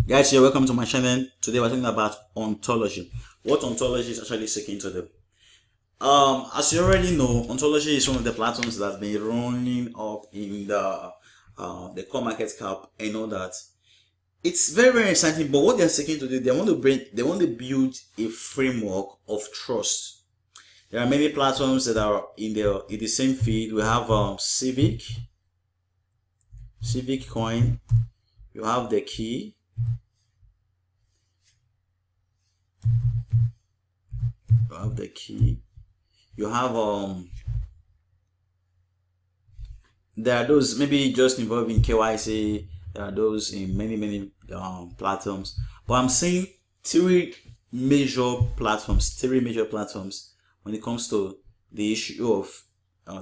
Guys, you're welcome to my channel. Today we're talking about ontology. What ontology is actually seeking to do. As you already know, ontology is one of the platforms that's been running up in the core market cap and all that. It's very exciting, but what they're seeking to do, they want to build a framework of trust. There are many platforms that are in the same field. We have Civic Coin. You have the Key. You have the Key. You have there are those maybe just involved in KYC. There are those in many platforms, but I'm saying three major platforms when it comes to the issue of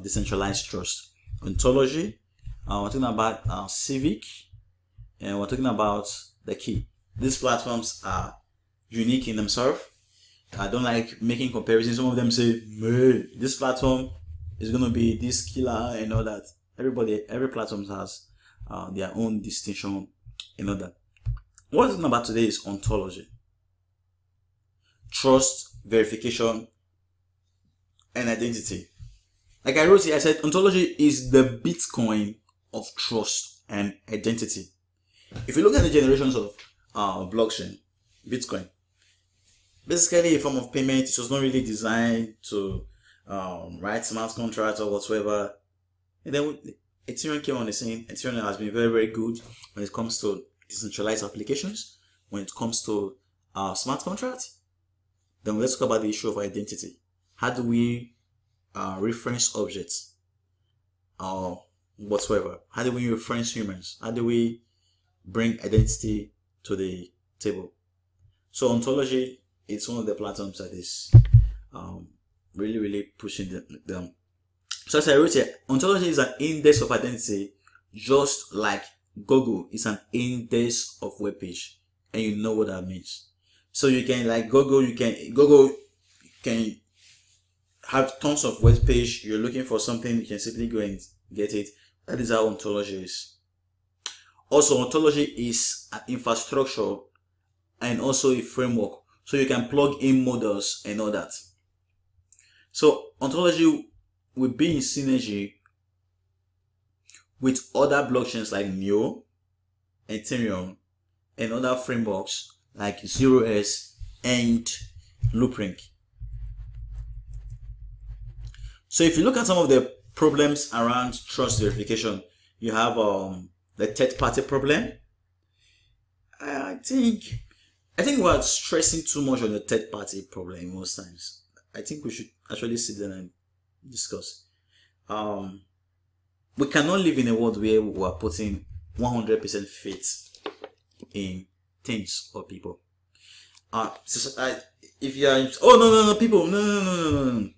decentralized trust. Ontology, we're talking about Civic, and we're talking about the Key. These platforms are unique in themselves. I don't like making comparisons. Some of them say, this platform is going to be this killer and all that. Every platform has their own distinction and all that. What we're talking about today is ontology. Trust, verification, and identity. Like I wrote here, I said ontology is the Bitcoin of trust and identity. If you look at the generations of blockchain, Bitcoin, basically a form of payment. It was not really designed to write smart contracts or whatsoever. And then Ethereum came on the scene. Ethereum has been very good when it comes to decentralized applications, when it comes to smart contracts. Then let's talk about the issue of identity. How do we reference objects or whatsoever? How do we reference humans? How do we bring identity to the table? So ontology, it's one of the platforms that is really pushing them. So as I wrote here, ontology is an index of identity, just like Google is an index of web page, and you know what that means. So you can, like Google can have tons of web page. You're looking for something, you can simply go and get it. That is how ontology is. Also, ontology is an infrastructure and also a framework, so you can plug in models and all that. So ontology will be in synergy with other blockchains like Neo, Ethereum, and other frameworks like 0S and Loopring. So if you look at some of the problems around trust verification, you have the third-party problem. I think we're stressing too much on the third-party problem most times. I think we should actually sit down and discuss. We cannot live in a world where we are putting 100% faith in things or people. If you are, people, no.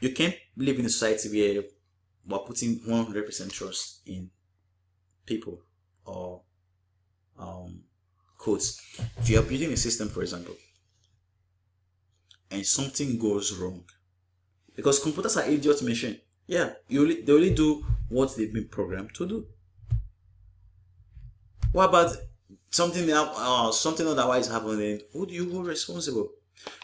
You can't live in a society where we're putting 100% trust in people or codes. If you are building a system, for example, and something goes wrong, because computers are idiot machine. Yeah, they only do what they've been programmed to do. What about something otherwise happening? Who do you hold responsible?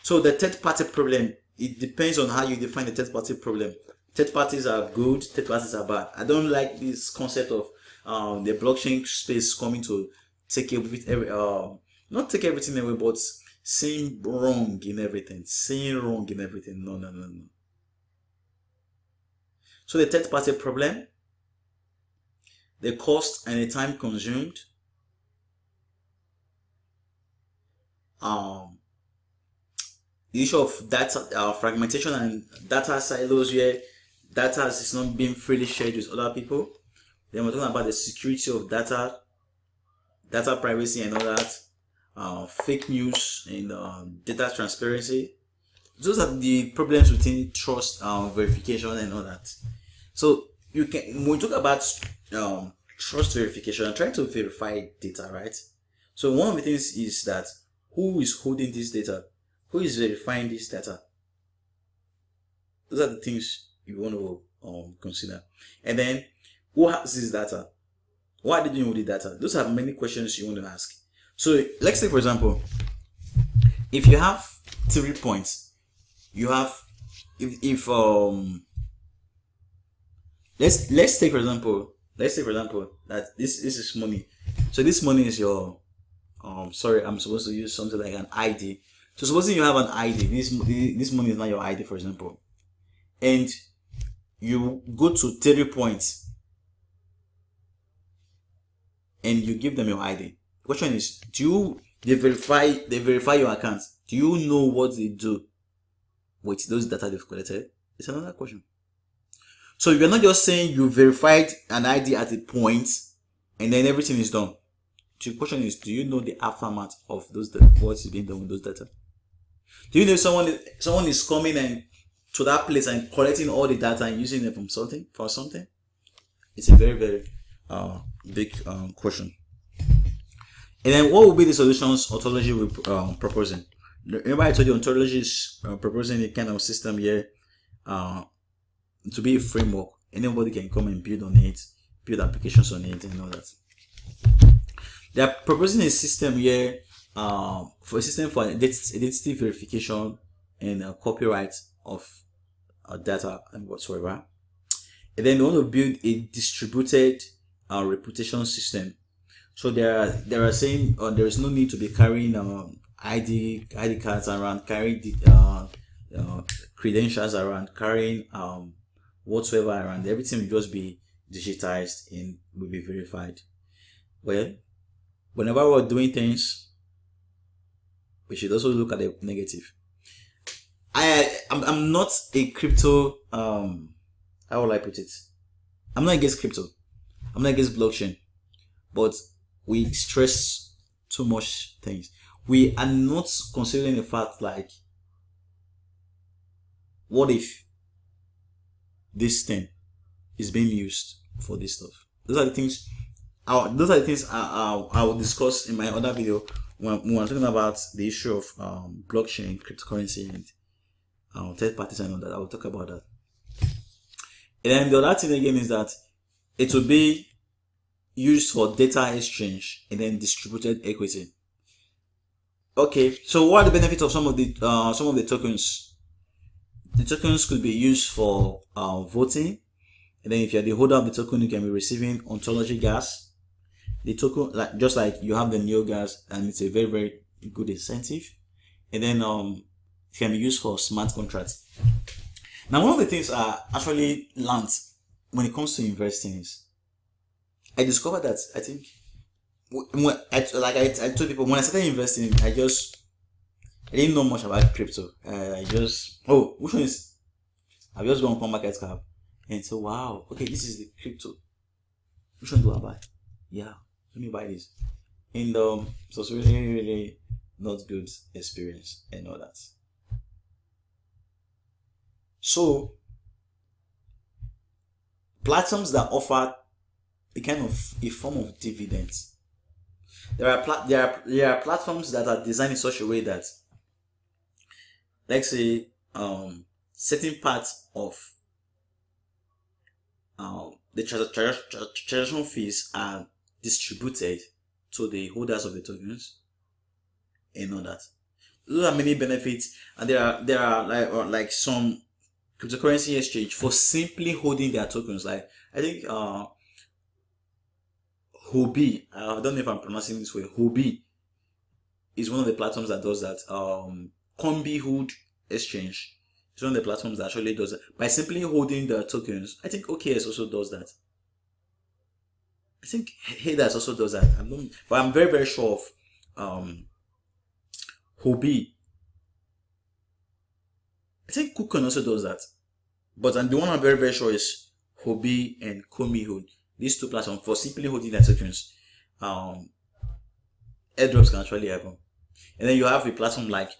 So the third party problem, it depends on how you define the third party problem. Third parties are good, third parties are bad. I don't like this concept of the blockchain space coming to take not take everything away, but saying wrong in everything. No. So the third party problem, the cost and the time consumed, the issue of data fragmentation and data silos where data is not being freely shared with other people. Then we're talking about the security of data privacy and all that, fake news and data transparency. Those are the problems within trust verification and all that. So when we talk about trust verification, I'm trying to verify data, right? So one of the things is that who is holding this data? Who is verifying this data? Those are the things you want to consider. And then who has this data? What are they doing with the data? Those are many questions you want to ask. So let's say, for example, if you have 3 points, you have if let's take for example that this is money. So this money is your sorry, I'm supposed to use something like an ID. So supposing you have an ID, this money is not your ID, for example, and you go to 30 points and you give them your ID. The question is, they verify your account? Do you know what they do with those data they've collected? It's another question. So you're not just saying you verified an ID at a point and then everything is done. The question is, do you know the aftermath of those data? What is being done with those data? Do you know someone is coming and to that place and collecting all the data and using it for something? It's a very, very big question. And then what will be the solutions ontology will proposing? Remember I told you ontology is proposing a kind of system here to be a framework. Anybody can come and build on it, build applications on it and all that. They are proposing a system here for identity verification and copyright of data and whatsoever. And then they want to build a distributed reputation system. So they are saying there is no need to be carrying ID cards around, carrying credentials around, carrying whatsoever around. Everything will just be digitized and will be verified. Well, whenever we're doing things, we should also look at the negative. I'm not a crypto how will I put it? I'm not against crypto. I'm not against blockchain. But we stress too much things. We are not considering the fact like, what if this thing is being used for this stuff? Those are the things I will discuss in my other video when we're talking about the issue of blockchain, cryptocurrency, and third parties and all that. I will talk about that. And then the other thing again is that it will be used for data exchange and then distributed equity. Okay, so what are the benefits of some of the tokens? The tokens could be used for voting, and then if you're the holder of the token, you can be receiving ontology gas. The token, just like you have the neo gas, and it's a very, very good incentive. And then it can be used for smart contracts. Now, one of the things I actually learned when it comes to investing is I discovered that I think I told people when I started investing, I didn't know much about crypto. Which one is? I've just gone on market cap and so wow, okay, this is the crypto. Which one do I buy? Yeah, let me buy this. And so it's really, really not good experience and all that. So platforms that offer a form of dividends. There are platforms that are designed in such a way that, let's say, certain parts of the transaction fees are distributed to the holders of the tokens and all that. Those are many benefits, and there are like some cryptocurrency exchange for simply holding their tokens. Like I think Huobi, I don't know if I'm pronouncing this way. Huobi is one of the platforms that does that. Combi exchange is one of the platforms that actually does that by simply holding the tokens. I think OKS also does that. I think Hadas also does that. But I'm very, very sure of Huobi. I think KuCoin also does that. But the one I'm very, very sure is Huobi and Combi. These two platforms for simply holding their tokens. Airdrops can actually happen. And then you have a platform like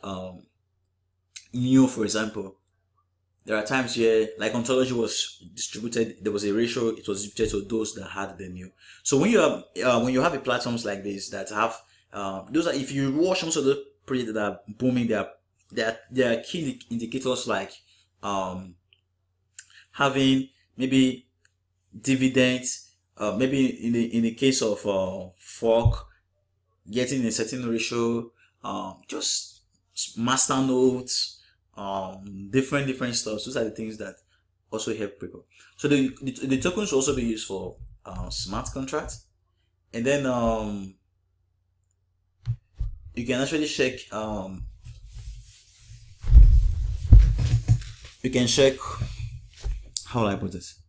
Neo, for example. There are times where, like, ontology was distributed, there was a ratio, it was distributed to those that had the Neo. So when you have a platforms like this that have those are, if you watch some of the projects that are booming, there are key indicators like having maybe dividends, maybe in the case of fork, getting a certain ratio, just master notes, different stuff. Those are the things that also help people. So the tokens will also be used for smart contracts, and then you can actually check you can check, how will I put this?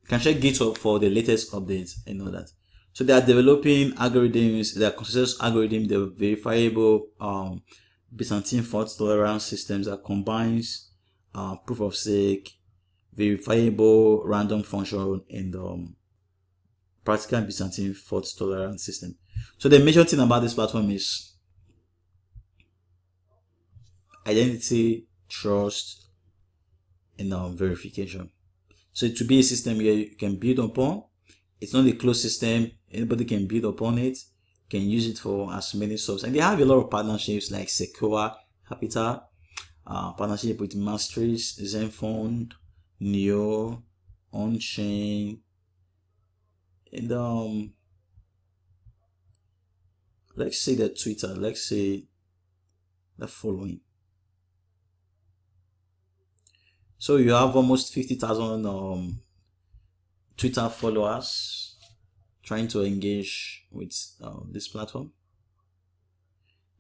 You can check GitHub for the latest updates and all that. So they are developing algorithms, they are consensus algorithm, they're verifiable Byzantine fault tolerance systems that combines proof of stake, verifiable random function, and practical Byzantine fault tolerance system. So the major thing about this platform is identity, trust, and verification. So to be a system where you can build upon. It's not a closed system. Anybody can build upon it, can use it for as many subs. And they have a lot of partnerships like Secure Capital, partnership with Masteries, Zenfund, Neo, On-Chain, and let's say the Twitter, let's say the following. So you have almost 50,000 Twitter followers trying to engage with this platform.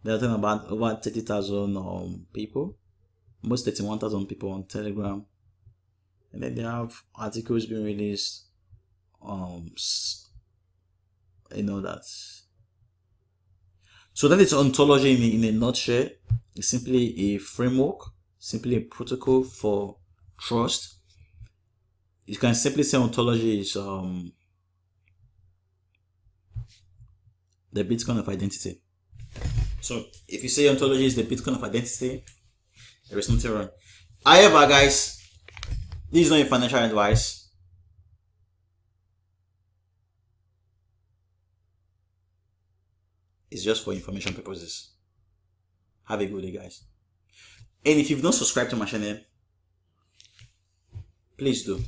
They're talking about over 30,000 people, almost 31,000 people on Telegram, and then they have articles being released. You know that. So that is ontology in a nutshell. It's simply a framework, simply a protocol for trust. You can simply say ontology is the Bitcoin of identity. So if you say ontology is the Bitcoin of identity, there is nothing wrong. However, guys, this is not a financial advice. It's just for information purposes. Have a good day, guys. And if you've not subscribed to my channel, please do.